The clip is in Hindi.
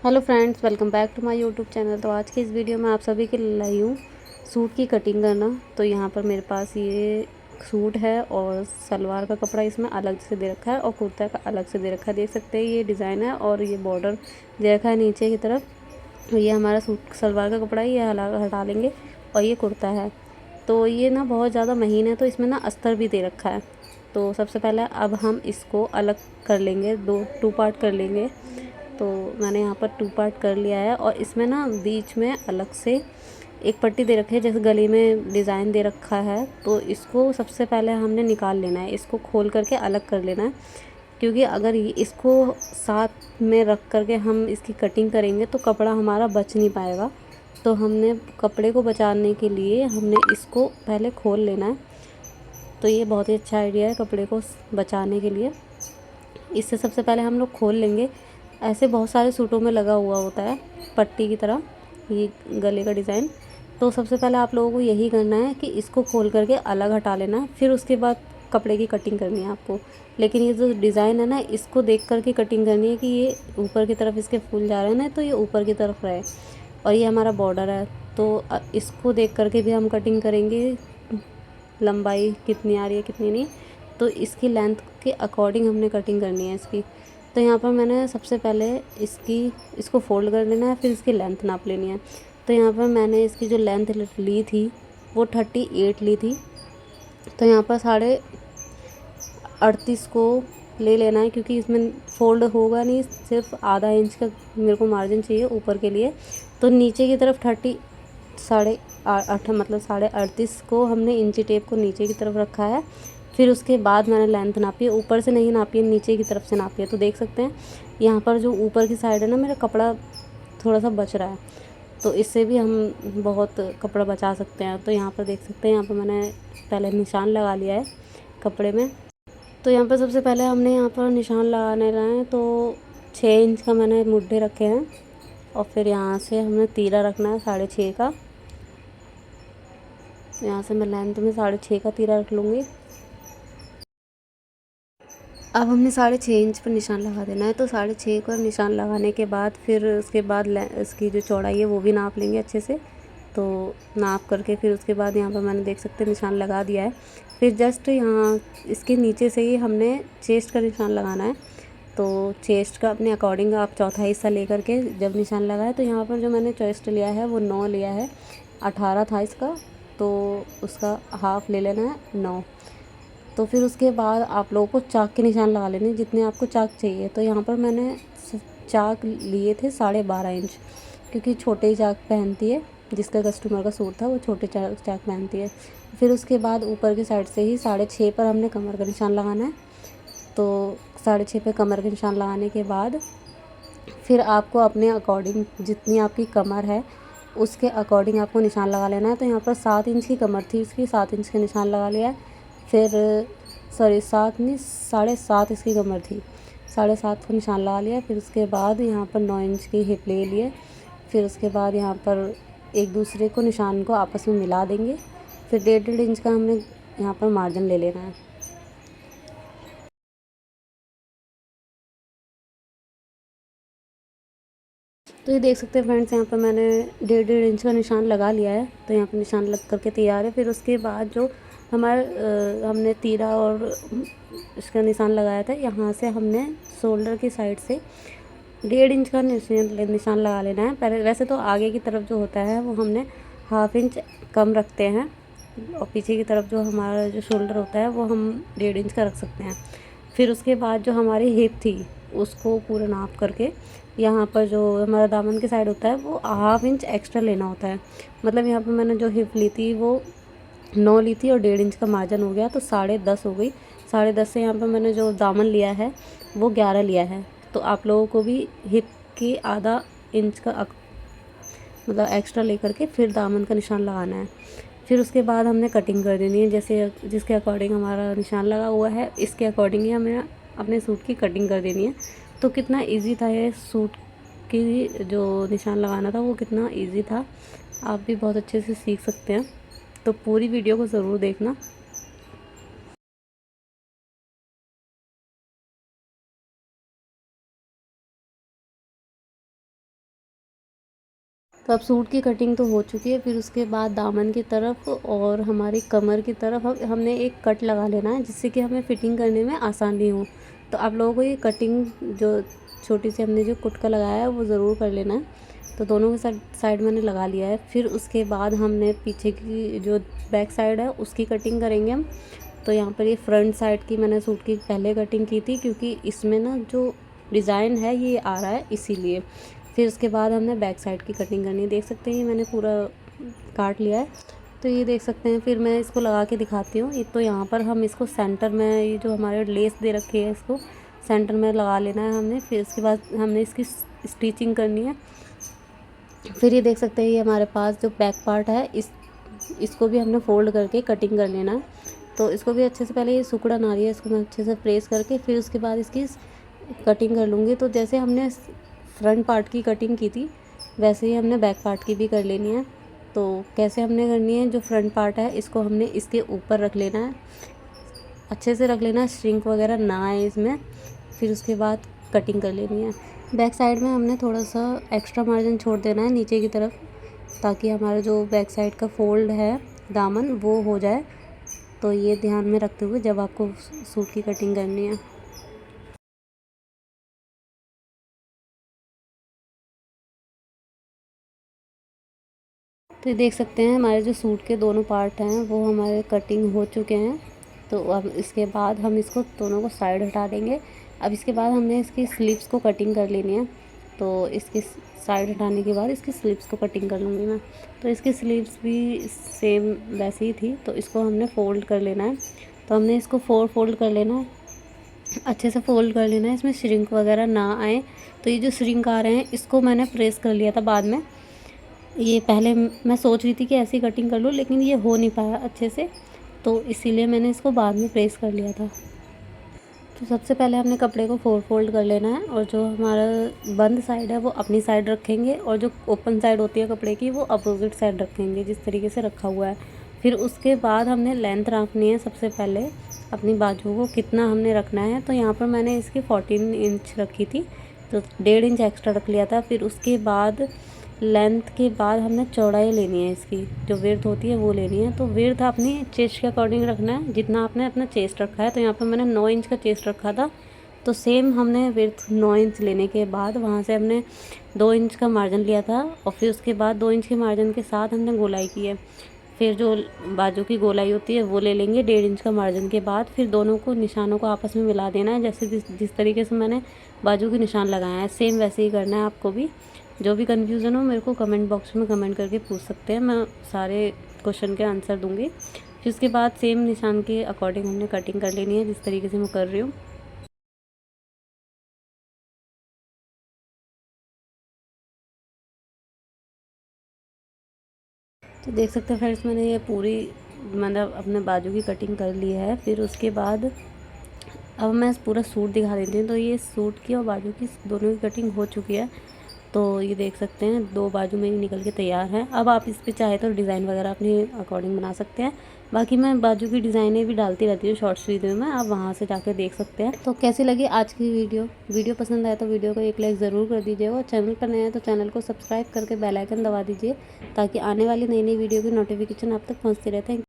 Hello friends, welcome back to my YouTube channel. तो आज की इस वीडियो में आप सभी के लिए लाई हूँ सूट की कटिंग करना। तो यहाँ पर मेरे पास ये सूट है और सलवार का कपड़ा इसमें अलग से दे रखा है और कुर्ता का अलग से दे रखा है। देख सकते हैं ये डिज़ाइन है और ये बॉर्डर दे रखा है नीचे की तरफ। तो ये हमारा सूट सलवार का कपड़ा है, ये हटा लेंगे। और ये कुर्ता है, तो ये ना बहुत ज़्यादा महीन है, तो इसमें ना अस्तर भी दे रखा है। तो सबसे पहले अब हम इसको अलग कर लेंगे, टू पार्ट कर लेंगे। तो मैंने यहाँ पर टू पार्ट कर लिया है और इसमें ना बीच में अलग से एक पट्टी दे रखी है, जैसे गले में डिज़ाइन दे रखा है। तो इसको सबसे पहले हमने निकाल लेना है, इसको खोल करके अलग कर लेना है, क्योंकि अगर इसको साथ में रख करके हम इसकी कटिंग करेंगे तो कपड़ा हमारा बच नहीं पाएगा। तो हमने कपड़े को बचाने के लिए हमने इसको पहले खोल लेना है। तो ये बहुत ही अच्छा आइडिया है कपड़े को बचाने के लिए। इससे सबसे पहले हम लोग खोल लेंगे। ऐसे बहुत सारे सूटों में लगा हुआ होता है पट्टी की तरह ये गले का डिज़ाइन। तो सबसे पहले आप लोगों को यही करना है कि इसको खोल करके अलग हटा लेना है, फिर उसके बाद कपड़े की कटिंग करनी है आपको। लेकिन ये जो डिज़ाइन है ना, इसको देख करके कटिंग करनी है कि ये ऊपर की तरफ इसके फूल जा रहे हैं ना, तो ये ऊपर की तरफ रहे। और ये हमारा बॉर्डर है, तो इसको देख करके भी हम कटिंग करेंगे, लंबाई कितनी आ रही है कितनी नहीं। तो इसकी लेंथ के अकॉर्डिंग हमने कटिंग करनी है इसकी। तो यहाँ पर मैंने सबसे पहले इसको फोल्ड कर लेना है, फिर इसकी लेंथ नाप लेनी है। तो यहाँ पर मैंने इसकी जो लेंथ ली थी वो 38 ली थी। तो यहाँ पर 38.5 को ले लेना है, क्योंकि इसमें फोल्ड होगा नहीं, सिर्फ आधा इंच का मेरे को मार्जिन चाहिए ऊपर के लिए। तो नीचे की तरफ 30 साढ़े आठ मतलब 38.5 को हमने इंची टेप को नीचे की तरफ रखा है। फिर उसके बाद मैंने लेंथ नापी है, ऊपर से नहीं नापी है, नीचे की तरफ से नापी है। तो देख सकते हैं यहाँ पर जो ऊपर की साइड है ना, मेरा कपड़ा थोड़ा सा बच रहा है, तो इससे भी हम बहुत कपड़ा बचा सकते हैं। तो यहाँ पर देख सकते हैं, यहाँ पर मैंने पहले निशान लगा लिया है कपड़े में। तो यहाँ पर सबसे पहले हमने यहाँ पर निशान लगाने हैं। तो 6 इंच का मैंने मुड्ढे रखे हैं और फिर यहाँ से हमें तीरा रखना है 6.5 का। यहाँ से मैं लेंथ में 6.5 का तीरा रख लूँगी। अब हमने 6.5 इंच पर निशान लगा देना है। तो 6.5 पर निशान लगाने के बाद फिर उसके बाद इसकी जो चौड़ाई है वो भी नाप लेंगे अच्छे से। तो नाप करके फिर उसके बाद यहाँ पर मैंने देख सकते हैं निशान लगा दिया है। फिर जस्ट यहाँ इसके नीचे से ही हमने चेस्ट का निशान लगाना है। तो चेस्ट का अपने अकॉर्डिंग आप चौथा हिस्सा ले करके जब निशान लगाए, तो यहाँ पर जो मैंने चेस्ट लिया है वो 9 लिया है, 18 था इसका, तो उसका हाफ ले लेना है 9। तो फिर उसके बाद आप लोगों को चाक के निशान लगा लेने जितने आपको चाक चाहिए। तो यहाँ पर मैंने चाक लिए थे 12.5 इंच, क्योंकि छोटे ही चाक पहनती है, जिसका कस्टमर का सूट था वो छोटे चाक पहनती है। फिर उसके बाद ऊपर की साइड से ही 6.5 पर हमने कमर का निशान लगाना है। तो 6.5 पे कमर के निशान लगाने के बाद फिर आपको अपने अकॉर्डिंग जितनी आपकी कमर है उसके अकॉर्डिंग आपको निशान लगा लेना है। तो यहाँ पर 7 इंच की कमर थी इसकी, 7 इंच का निशान लगा लिया है। फिर सॉरी 7 नहीं, 7.5 इसकी कमर थी, 7.5 का निशान लगा लिया। फिर उसके बाद यहाँ पर 9 इंच की हिप ले लिए। फिर उसके बाद यहाँ पर एक दूसरे को निशान को आपस में मिला देंगे। फिर 1.5 इंच का हमने यहाँ पर मार्जिन ले लेना है। तो ये देख सकते हैं फ्रेंड्स, यहाँ पर मैंने 1.5 इंच का निशान लगा लिया है। तो यहाँ पर निशान लग करके तैयार है। फिर उसके बाद जो हमारे हमने तीरा और इसका निशान लगाया था, यहाँ से हमने शोल्डर की साइड से 1.5 इंच का निशान लगा लेना है। पहले वैसे तो आगे की तरफ जो होता है वो हमने हाफ इंच कम रखते हैं, और पीछे की तरफ जो हमारा जो शोल्डर होता है वो हम 1.5 इंच का रख सकते हैं। फिर उसके बाद जो हमारी हिप थी उसको पूरा नाप करके यहाँ पर जो हमारा दामन की साइड होता है वो हाफ इंच एक्स्ट्रा लेना होता है। मतलब यहाँ पर मैंने जो हिप ली थी वो 9 ली थी और 1.5 इंच का मार्जिन हो गया, तो 10.5 हो गई। 10.5 से यहाँ पर मैंने जो दामन लिया है वो 11 लिया है। तो आप लोगों को भी हिप की आधा इंच का मतलब एक्स्ट्रा लेकर के फिर दामन का निशान लगाना है। फिर उसके बाद हमने कटिंग कर देनी है, जैसे जिसके अकॉर्डिंग हमारा निशान लगा हुआ है इसके अकॉर्डिंग ही हमें अपने सूट की कटिंग कर देनी है। तो कितना इजी था ये सूट की जो निशान लगाना था, वो कितना इजी था, आप भी बहुत अच्छे से सीख सकते हैं। तो पूरी वीडियो को ज़रूर देखना। तो अब सूट की कटिंग तो हो चुकी है। फिर उसके बाद दामन की तरफ और हमारी कमर की तरफ हमने एक कट लगा लेना है, जिससे कि हमें फ़िटिंग करने में आसानी हो। तो आप लोगों को ये कटिंग जो छोटी सी हमने जो कुटका लगाया है वो ज़रूर कर लेना है। तो दोनों के साइड मैंने लगा लिया है। फिर उसके बाद हमने पीछे की जो बैक साइड है उसकी कटिंग करेंगे हम। तो यहाँ पर ये फ्रंट साइड की मैंने सूट की पहले कटिंग की थी, क्योंकि इसमें ना जो डिज़ाइन है ये आ रहा है इसीलिए। फिर उसके बाद हमने बैक साइड की कटिंग करनी है। देख सकते हैं ये मैंने पूरा काट लिया है। तो ये देख सकते हैं। फिर मैं इसको लगा के दिखाती हूँ। एक तो यहाँ पर हम इसको सेंटर में, ये जो हमारे लेस दे रखी है इसको सेंटर में लगा लेना है हमने। फिर उसके बाद हमने इसकी स्टिचिंग करनी है। फिर ये देख सकते हैं ये हमारे पास जो बैक पार्ट है इसको भी हमने फ़ोल्ड करके कटिंग कर लेना है। तो इसको भी अच्छे से, पहले ये सिकुड़ा ना रही है, इसको मैं अच्छे से प्रेस करके फिर उसके बाद इसकी कटिंग कर लूँगी। तो जैसे हमने फ्रंट पार्ट की कटिंग की थी वैसे ही हमने बैक पार्ट की भी कर लेनी है। तो कैसे हमने करनी है, जो फ्रंट पार्ट है इसको हमने इसके ऊपर रख लेना है, अच्छे से रख लेना है, श्रिंक वगैरह ना आए इसमें। फिर उसके बाद कटिंग कर लेनी है। बैक साइड में हमने थोड़ा सा एक्स्ट्रा मार्जिन छोड़ देना है नीचे की तरफ, ताकि हमारा जो बैक साइड का फोल्ड है दामन वो हो जाए। तो ये ध्यान में रखते हुए जब आपको सूट की कटिंग करनी है। तो ये देख सकते हैं हमारे जो सूट के दोनों पार्ट हैं वो हमारे कटिंग हो चुके हैं। तो अब इसके बाद हम इसको दोनों को साइड हटा देंगे। अब इसके बाद हमने इसकी स्लीव्स को कटिंग कर लेनी है। तो इसकी साइड हटाने के बाद इसकी स्लीव्स को कटिंग कर लूँगी मैं। तो इसकी स्लीव्स भी सेम वैसी ही थी, तो इसको हमने फ़ोल्ड कर लेना है। तो हमने इसको फोल्ड कर लेना है, अच्छे से फ़ोल्ड कर लेना है, इसमें श्रिंक वगैरह ना आए। तो ये जो श्रिंक आ रहे हैं इसको मैंने प्रेस कर लिया था बाद में। ये पहले मैं सोच रही थी कि ऐसी कटिंग कर लूँ, लेकिन ये हो नहीं पाया अच्छे से, तो इसीलिए मैंने इसको बाद में प्रेस कर लिया था। तो सबसे पहले हमने कपड़े को फोल्ड कर लेना है, और जो हमारा बंद साइड है वो अपनी साइड रखेंगे, और जो ओपन साइड होती है कपड़े की वो अपोजिट साइड रखेंगे, जिस तरीके से रखा हुआ है। फिर उसके बाद हमने लेंथ नापनी है सबसे पहले अपनी बाजू को कितना हमने रखना है। तो यहाँ पर मैंने इसकी 14 इंच रखी थी, तो 1.5 इंच एक्स्ट्रा रख लिया था। फिर उसके बाद लेंथ के बाद हमने चौड़ाई लेनी है, इसकी जो विड्थ होती है वो लेनी है। तो विड्थ अपनी चेस्ट के अकॉर्डिंग रखना है, जितना आपने अपना चेस्ट रखा है। तो यहाँ पर मैंने 9 इंच का चेस्ट रखा था, तो सेम हमने विड्थ 9 इंच लेने के बाद वहाँ से हमने 2 इंच का मार्जिन लिया था, और फिर उसके बाद 2 इंच के मार्जिन के साथ हमने गोलाई की है। फिर जो बाजू की गोलाई होती है वो ले लेंगे 1.5 इंच का मार्जिन के बाद। फिर दोनों को निशानों को आपस में मिला देना है, जैसे जिस तरीके से मैंने बाजू के निशान लगाए हैं सेम वैसे ही करना है आपको भी। जो भी कन्फ्यूज़न हो मेरे को कमेंट बॉक्स में कमेंट करके पूछ सकते हैं, मैं सारे क्वेश्चन के आंसर दूंगी। फिर उसके बाद सेम निशान के अकॉर्डिंग हमने कटिंग कर लेनी है, जिस तरीके से मैं कर रही हूँ। तो देख सकते हैं फ्रेंड्स, मैंने ये पूरी मतलब अपने बाजू की कटिंग कर ली है। फिर उसके बाद अब मैं पूरा सूट दिखा देती हूँ। तो ये सूट की और बाजू की दोनों की कटिंग हो चुकी है। तो ये देख सकते हैं 2 बाजू मेरी निकल के तैयार हैं। अब आप इस पे चाहे तो डिज़ाइन वगैरह अपने अकॉर्डिंग बना सकते हैं। बाकी मैं बाजू की डिज़ाइनें भी डालती रहती हूँ शॉर्ट्स वीडियो में, आप वहाँ से जाकर देख सकते हैं। तो कैसी लगी आज की वीडियो पसंद आए तो वीडियो को एक लाइक ज़रूर कर दीजिएगा। चैनल पर नए हैं तो चैनल को सब्सक्राइब करके बेल आइकन दबा दीजिए, ताकि आने वाली नई वीडियो की नोटिफिकेशन आप तक पहुँचती रहे। थैंक